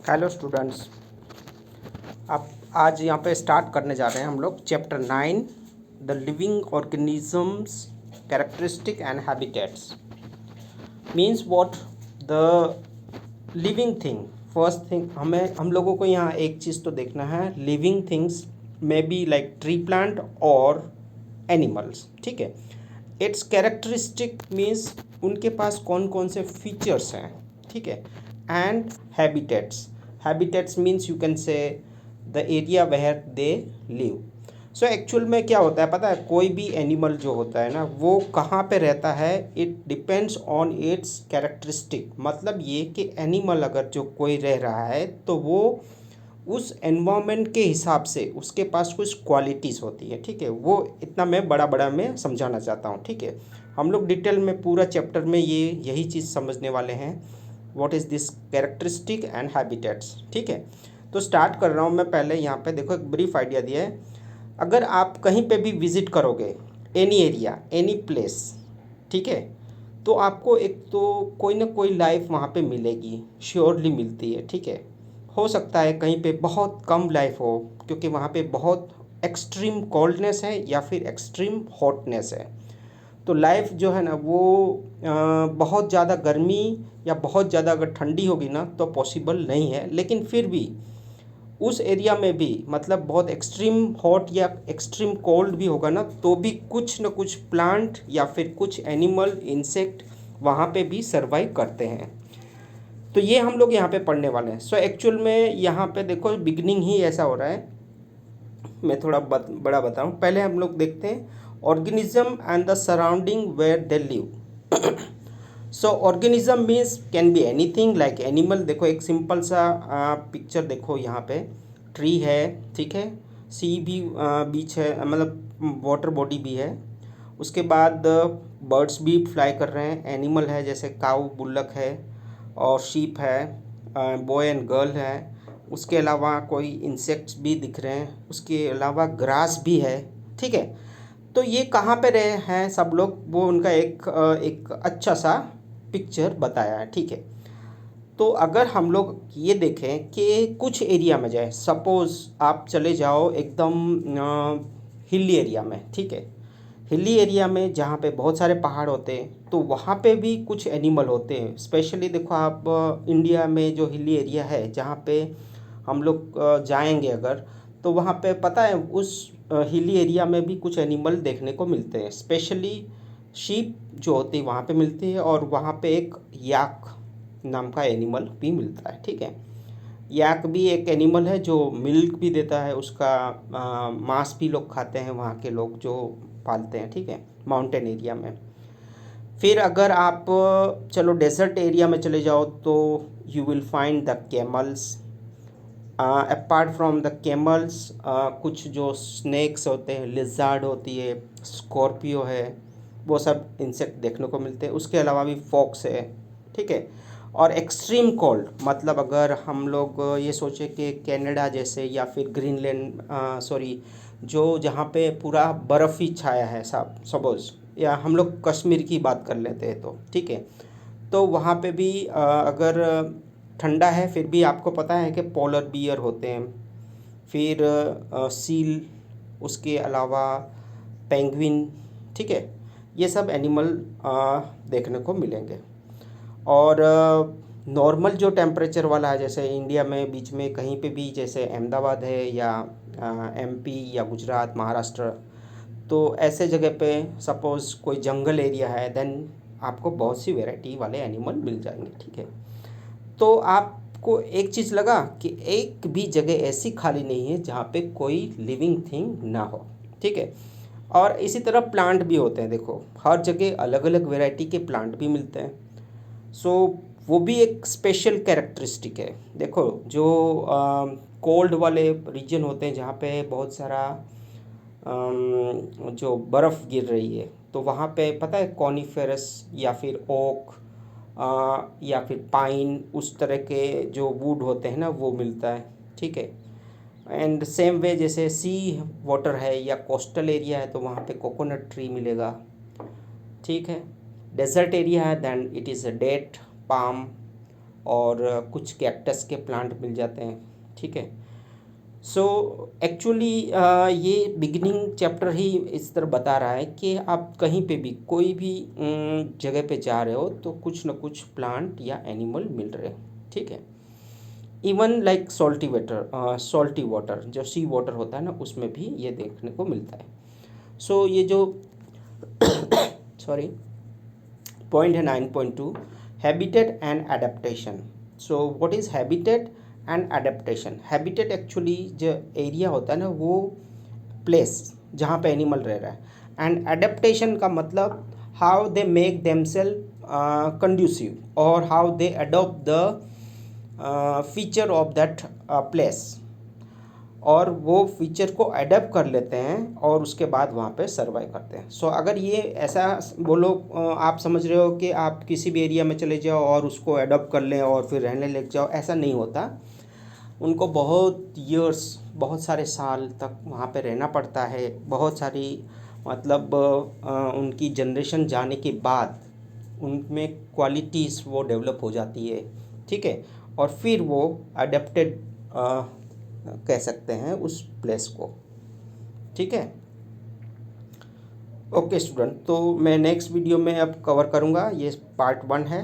Hello students. अब आज यहाँ पे स्टार्ट करने जा रहे हैं हम लोग chapter 9, the living organisms characteristic and habitats. Means what the living thing. First thing हम लोगों को यहाँ एक चीज़ तो देखना है, living things may be like tree plant और एनिमल्स। ठीक है, इट्स कैरेक्टरिस्टिक मीन्स उनके पास कौन कौन से फीचर्स हैं। ठीक है, and habitats. Habitats means you can say the area where they live. So actual में क्या होता है पता है, कोई भी एनिमल जो होता है ना वो कहाँ पे रहता है, it depends on it's characteristic. मतलब ये कि एनिमल अगर जो कोई रह रहा है तो वो उस एनवायरनमेंट के हिसाब से उसके पास कुछ क्वालिटीज़ होती है। ठीक है, वो इतना मैं बड़ा मैं समझाना चाहता हूँ। ठीक है, हम लोग डिटेल में पूरा चैप्टर में यही चीज़ समझने वाले हैं, what is this characteristic and habitats. ठीक है, तो स्टार्ट कर रहा हूँ मैं। पहले यहाँ पे देखो एक ब्रीफ आइडिया दिया है। अगर आप कहीं पे भी विज़िट करोगे, एनी एरिया एनी प्लेस, ठीक है, तो आपको एक तो कोई ना कोई लाइफ वहाँ पे मिलेगी, श्योरली मिलती है। ठीक है, हो सकता है कहीं पे बहुत कम लाइफ हो क्योंकि वहाँ पे बहुत एक्सट्रीम कोल्डनेस है या फिर एक्सट्रीम हॉटनेस है। तो लाइफ जो है ना वो बहुत ज़्यादा गर्मी या बहुत ज़्यादा अगर ठंडी होगी ना तो पॉसिबल नहीं है। लेकिन फिर भी उस एरिया में भी मतलब बहुत एक्सट्रीम हॉट या एक्सट्रीम कोल्ड भी होगा ना तो भी कुछ न कुछ प्लांट या फिर कुछ एनिमल इंसेक्ट वहाँ पे भी सर्वाइव करते हैं। तो ये हम लोग यहाँ पे पढ़ने वाले हैं। सो एक्चुअल में यहाँ पे देखो बिगनिंग ही ऐसा हो रहा है। मैं थोड़ा बड़ा बताऊँ, पहले हम लोग देखते हैं organism and the surrounding where they live. So organism means can be anything like animal. देखो एक सिंपल सा पिक्चर देखो यहाँ पे, ट्री है, ठीक है, सी भी बीच है, मतलब वाटर बॉडी भी है। उसके बाद बर्ड्स भी फ्लाई कर रहे हैं, एनिमल है जैसे काऊ बुल्लक है और शीप है, बॉय एंड गर्ल है। उसके अलावा कोई इंसेक्ट्स भी दिख रहे हैं, उसके अलावा ग्रास भी है। ठीक है, तो ये कहाँ पे रहे हैं सब लोग, वो उनका एक अच्छा सा पिक्चर बताया है। ठीक है, तो अगर हम लोग ये देखें कि कुछ एरिया में जाए, सपोज़ आप चले जाओ एकदम हिली एरिया में। ठीक है, हिली एरिया में जहाँ पे बहुत सारे पहाड़ होते हैं तो वहाँ पे भी कुछ एनिमल होते हैं। स्पेशली देखो आप इंडिया में जो हिली एरिया है जहाँ पे हम लोग जाएंगे अगर, तो वहाँ पे पता है उस हिली एरिया में भी कुछ एनिमल देखने को मिलते हैं। स्पेशली शीप जो होती है वहाँ पे मिलती है और वहाँ पे एक याक नाम का एनिमल भी मिलता है। ठीक है, याक भी एक एनिमल है जो मिल्क भी देता है, उसका मांस भी लोग खाते हैं वहाँ के लोग जो पालते हैं। ठीक है, माउंटेन एरिया में। फिर अगर आप चलो डेजर्ट एरिया में चले जाओ तो you will find the camels. Apart from the camels कुछ जो स्नेक्स होते हैं, लिजार्ड होती है, स्कॉर्पियो है, वो सब इंसेक्ट देखने को मिलते हैं। उसके अलावा भी फॉक्स है। ठीक है, और एक्सट्रीम कोल्ड मतलब अगर हम लोग ये सोचें कि कनाडा जैसे या फिर ग्रीनलैंड, सॉरी, जो जहाँ पे पूरा बर्फ़ ही छाया है सब सपोज, या हम लोग कश्मीर की बात कर लेते हैं तो ठीक है, तो वहाँ पे भी अगर ठंडा है फिर भी आपको पता है कि पोलर बियर होते हैं, फिर सील, उसके अलावा पेंगुइन। ठीक है, ये सब एनिमल देखने को मिलेंगे। और नॉर्मल जो टेम्परेचर वाला है जैसे इंडिया में बीच में कहीं पे भी जैसे अहमदाबाद है या एमपी या गुजरात महाराष्ट्र, तो ऐसे जगह पे सपोज़ कोई जंगल एरिया है देन आपको बहुत सी वैरायटी वाले एनिमल मिल जाएंगे। ठीक है, तो आपको एक चीज़ लगा कि एक भी जगह ऐसी खाली नहीं है जहाँ पे कोई लिविंग थिंग ना हो। ठीक है, और इसी तरह प्लांट भी होते हैं। देखो हर जगह अलग अलग वैरायटी के प्लांट भी मिलते हैं। सो वो भी एक स्पेशल कैरेक्टरिस्टिक है। देखो जो कोल्ड वाले रीजन होते हैं जहाँ पे बहुत सारा जो बर्फ़ गिर रही है तो वहाँ पे पता है कॉनिफेरस या फिर ओक या फिर पाइन, उस तरह के जो वुड होते हैं ना वो मिलता है। ठीक है, एंड सेम वे जैसे सी वाटर है या कोस्टल एरिया है तो वहाँ पे कोकोनट ट्री मिलेगा। ठीक है, डेजर्ट एरिया है than it is a date, palm, और कुछ कैक्टस के प्लांट मिल जाते हैं, ठीक है। सो एक्चुअली ये बिगिनिंग चैप्टर ही इस तरह बता रहा है कि आप कहीं पे भी कोई भी जगह पे जा रहे हो तो कुछ न कुछ प्लांट या एनिमल मिल रहे हो, ठीक है। इवन लाइक सॉल्टी वाटर जो सी वाटर होता है ना, उसमें भी ये देखने को मिलता है। सो ये जो सॉरी पॉइंट है 9.2, habitat and adaptation. So what is habitat and adaptation? Habitat actually जो एरिया होता है ना, वो प्लेस जहाँ पे एनिमल रह रहा है। एंड एडेप्टेशन का मतलब how they make themselves conducive और how they adopt the feature of that place, और वो फीचर को अडेप्ट कर लेते हैं और उसके बाद वहाँ पे सर्वाइव करते हैं। सो अगर ये ऐसा बोलो, आप समझ रहे हो कि आप किसी भी एरिया में चले जाओ और उसको अडॉप्ट कर लें और फिर रहने लग जाओ, ऐसा नहीं होता। उनको बहुत ईयर्स, बहुत सारे साल तक वहाँ पे रहना पड़ता है। बहुत सारी मतलब उनकी जनरेशन जाने के बाद उनमें क्वालिटीज़ वो डेवलप हो जाती है, ठीक है। और फिर वो अडेप्टेड कह सकते हैं उस प्लेस को, ठीक है। ओके स्टूडेंट, तो मैं नेक्स्ट वीडियो में अब कवर करूँगा, ये पार्ट 1 है।